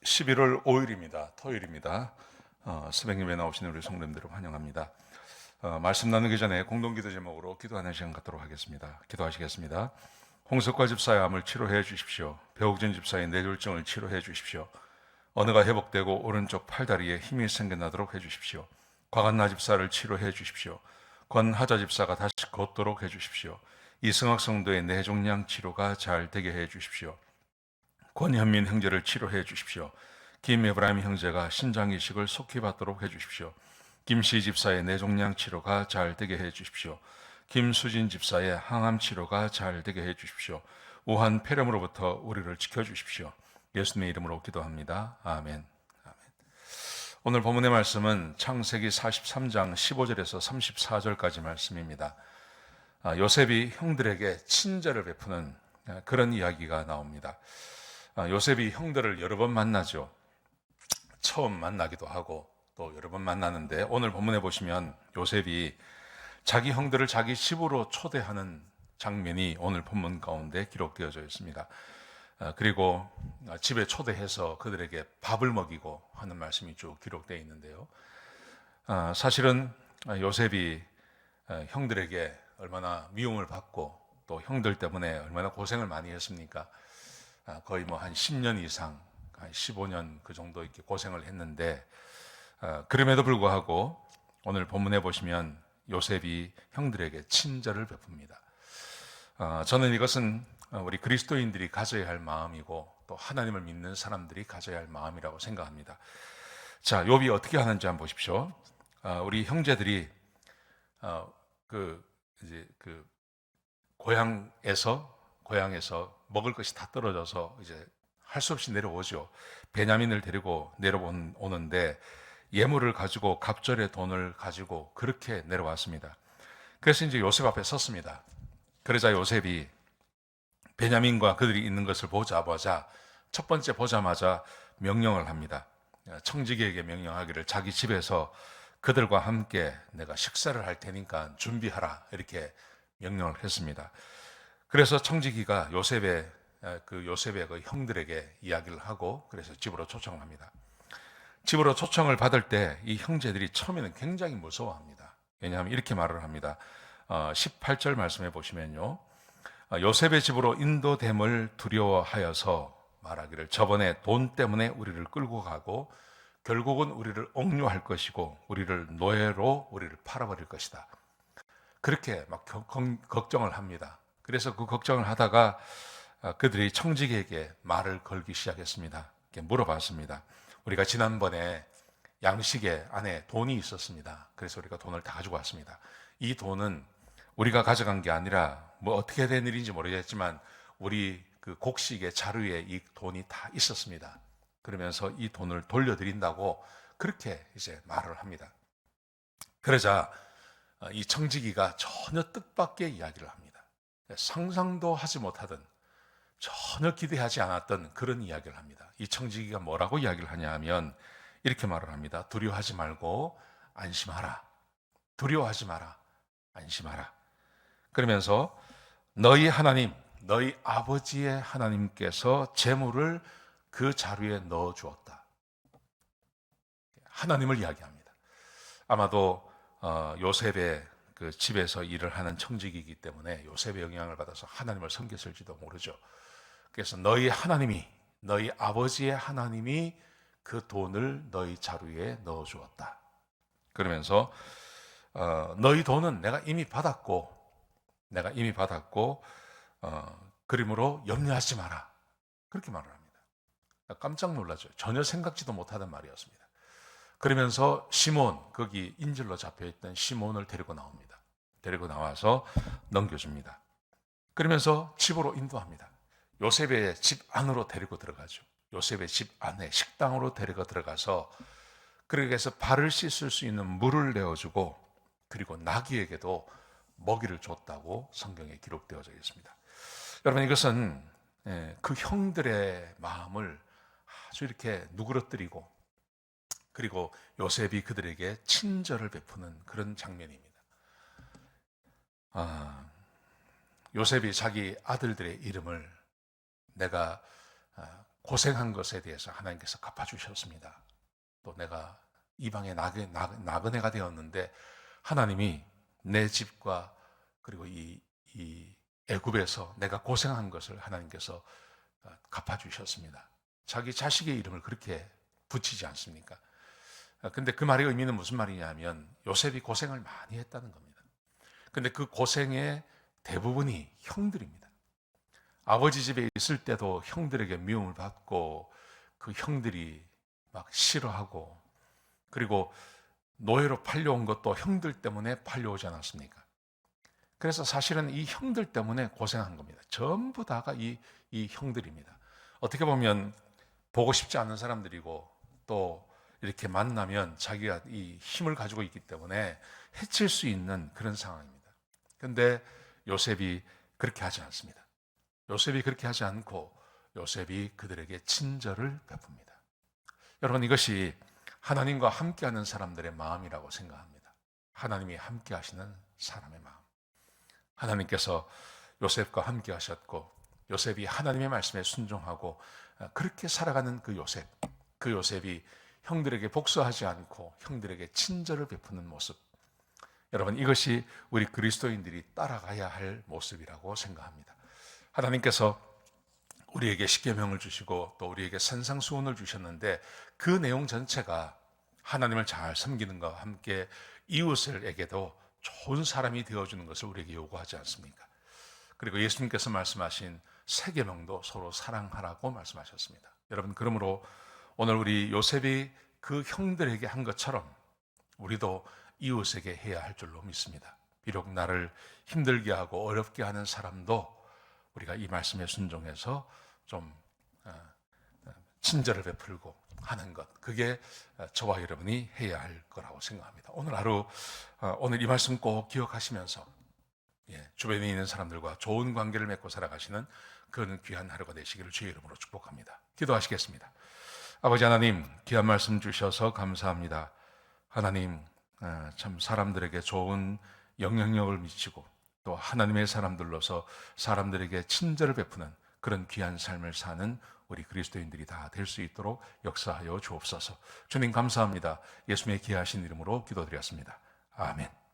11월 5일입니다. 토요일입니다. 새벽예배 나오시는 우리 성도님들을 환영합니다. 말씀 나누기 전에 공동기도 제목으로 기도하는 시간 갖도록 하겠습니다. 기도하시겠습니다. 홍석과 집사의 암을 치료해 주십시오. 배옥진 집사의 뇌졸중을 치료해 주십시오. 언어가 회복되고 오른쪽 팔다리에 힘이 생겨나도록 해주십시오. 곽한나 집사를 치료해 주십시오. 권하자 집사가 다시 걷도록 해주십시오. 이승학 성도의 뇌종양 치료가 잘 되게 해 주십시오. 권현민 형제를 치료해 주십시오. 김에브라임 형제가 신장 이식을 속히 받도록 해 주십시오. 김씨 집사의 뇌종양 치료가 잘 되게 해 주십시오. 김수진 집사의 항암 치료가 잘 되게 해 주십시오. 우한 폐렴으로부터 우리를 지켜 주십시오. 예수님의 이름으로 기도합니다. 아멘. 오늘 본문의 말씀은 창세기 43장 15절에서 34절까지 말씀입니다. 요셉이 형들에게 친절을 베푸는 그런 이야기가 나옵니다. 요셉이 형들을 여러 번 만나죠. 처음 만나기도 하고 또 여러 번 만나는데, 오늘 본문에 보시면 요셉이 자기 형들을 자기 집으로 초대하는 장면이 오늘 본문 가운데 기록되어져 있습니다. 그리고 집에 초대해서 그들에게 밥을 먹이고 하는 말씀이 쭉 기록되어 있는데요. 사실은 요셉이 형들에게 얼마나 미움을 받고 또 형들 때문에 얼마나 고생을 많이 했습니까? 거의 뭐 한 10년 이상, 한 15년 그 정도 이렇게 고생을 했는데, 그럼에도 불구하고 오늘 본문에 보시면 요셉이 형들에게 친절을 베풉니다. 저는 이것은 우리 그리스도인들이 가져야 할 마음이고 또 하나님을 믿는 사람들이 가져야 할 마음이라고 생각합니다. 자, 욥이 어떻게 하는지 한번 보십시오. 우리 형제들이 고향에서 먹을 것이 다 떨어져서 이제 할 수 없이 내려오죠. 베냐민을 데리고 내려오는데 예물을 가지고 갑절의 돈을 가지고 그렇게 내려왔습니다. 그래서 이제 요셉 앞에 섰습니다. 그러자 요셉이 베냐민과 그들이 있는 것을 보자마자 첫 번째 보자마자 명령을 합니다. 청지기에게 명령하기를 자기 집에서 그들과 함께 내가 식사를 할 테니까 준비하라, 이렇게 명령을 했습니다. 그래서 청지기가 요셉의 그 형들에게 이야기를 하고 그래서 집으로 초청을 합니다. 집으로 초청을 받을 때 이 형제들이 처음에는 굉장히 무서워합니다. 왜냐하면 이렇게 말을 합니다. 18절 말씀해 보시면요, 요셉의 집으로 인도됨을 두려워하여서 말하기를 저번에 돈 때문에 우리를 끌고 가고 결국은 우리를 옥류할 것이고 우리를 노예로 우리를 팔아버릴 것이다. 그렇게 막 걱정을 합니다. 그래서 그 걱정을 하다가 그들이 청지기에게 말을 걸기 시작했습니다. 물어봤습니다. 우리가 지난번에 양식에 안에 돈이 있었습니다. 그래서 우리가 돈을 다 가지고 왔습니다. 이 돈은 우리가 가져간 게 아니라 뭐 어떻게 된 일인지 모르겠지만 우리 그 곡식의 자루에 이 돈이 다 있었습니다. 그러면서 이 돈을 돌려드린다고 그렇게 이제 말을 합니다. 그러자 이 청지기가 전혀 뜻밖의 이야기를 합니다. 상상도 하지 못하던, 전혀 기대하지 않았던 그런 이야기를 합니다. 이 청지기가 뭐라고 이야기를 하냐 하면 이렇게 말을 합니다. 두려워하지 말고 안심하라. 두려워하지 마라. 안심하라. 그러면서 너희 하나님, 너희 아버지의 하나님께서 재물을 그 자루에 넣어 주었다. 하나님을 이야기합니다. 아마도 요셉의 그 집에서 일을 하는 청지기이기 때문에 요셉의 영향을 받아서 하나님을 섬겼을지도 모르죠. 그래서 너희 하나님이, 너희 아버지의 하나님이 그 돈을 너희 자루에 넣어 주었다. 그러면서 너희 돈은 내가 이미 받았고 그러므로 염려하지 마라. 그렇게 말을 합니다. 깜짝 놀라죠. 전혀 생각지도 못하던 말이었습니다. 그러면서 시몬, 거기 인질로 잡혀있던 시몬을 데리고 나옵니다. 데리고 나와서 넘겨줍니다. 그러면서 집으로 인도합니다. 요셉의 집 안으로 데리고 들어가죠. 요셉의 집 안에 식당으로 데리고 들어가서 그렇게 해서 발을 씻을 수 있는 물을 내어주고 그리고 나귀에게도 먹이를 줬다고 성경에 기록되어져 있습니다. 여러분, 이것은 그 형들의 마음을 아주 이렇게 누그러뜨리고 그리고 요셉이 그들에게 친절을 베푸는 그런 장면입니다. 요셉이 자기 아들들의 이름을 내가 고생한 것에 대해서 하나님께서 갚아주셨습니다. 또 내가 이방에 나그네가 되었는데 하나님이 내 집과 그리고 이 애굽에서 내가 고생한 것을 하나님께서 갚아주셨습니다. 자기 자식의 이름을 그렇게 붙이지 않습니까? 근데 그 말의 의미는 무슨 말이냐면 요셉이 고생을 많이 했다는 겁니다. 근데 그 고생의 대부분이 형들입니다. 아버지 집에 있을 때도 형들에게 미움을 받고 그 형들이 막 싫어하고, 그리고 노예로 팔려온 것도 형들 때문에 팔려오지 않았습니까? 그래서 사실은 이 형들 때문에 고생한 겁니다. 전부 다가 이 형들입니다. 어떻게 보면 보고 싶지 않은 사람들이고, 또 이렇게 만나면 자기가 이 힘을 가지고 있기 때문에 해칠 수 있는 그런 상황입니다. 그런데 요셉이 그렇게 하지 않습니다. 요셉이 그렇게 하지 않고 요셉이 그들에게 친절을 베풉니다. 여러분, 이것이 하나님과 함께하는 사람들의 마음이라고 생각합니다. 하나님이 함께하시는 사람의 마음. 하나님께서 요셉과 함께하셨고 요셉이 하나님의 말씀에 순종하고 그렇게 살아가는 그 요셉이 형들에게 복수하지 않고 형들에게 친절을 베푸는 모습. 여러분, 이것이 우리 그리스도인들이 따라가야 할 모습이라고 생각합니다. 하나님께서 우리에게 십계명을 주시고 또 우리에게 산상수훈을 주셨는데 그 내용 전체가 하나님을 잘 섬기는 것과 함께 이웃에게도 좋은 사람이 되어주는 것을 우리에게 요구하지 않습니까? 그리고 예수님께서 말씀하신 세 계명도 서로 사랑하라고 말씀하셨습니다. 여러분, 그러므로 오늘 우리 요셉이 그 형들에게 한 것처럼 우리도 이웃에게 해야 할 줄로 믿습니다. 비록 나를 힘들게 하고 어렵게 하는 사람도 우리가 이 말씀에 순종해서 좀 친절을 베풀고 하는 것, 그게 저와 여러분이 해야 할 거라고 생각합니다. 오늘 하루, 오늘 이 말씀 꼭 기억하시면서 주변에 있는 사람들과 좋은 관계를 맺고 살아가시는 그런 귀한 하루가 되시기를 주의 이름으로 축복합니다. 기도하시겠습니다. 아버지 하나님, 귀한 말씀 주셔서 감사합니다. 하나님, 참 사람들에게 좋은 영향력을 미치고 또 하나님의 사람들로서 사람들에게 친절을 베푸는 그런 귀한 삶을 사는 우리 그리스도인들이 다 될 수 있도록 역사하여 주옵소서. 주님 감사합니다. 예수님의 귀하신 이름으로 기도드렸습니다. 아멘.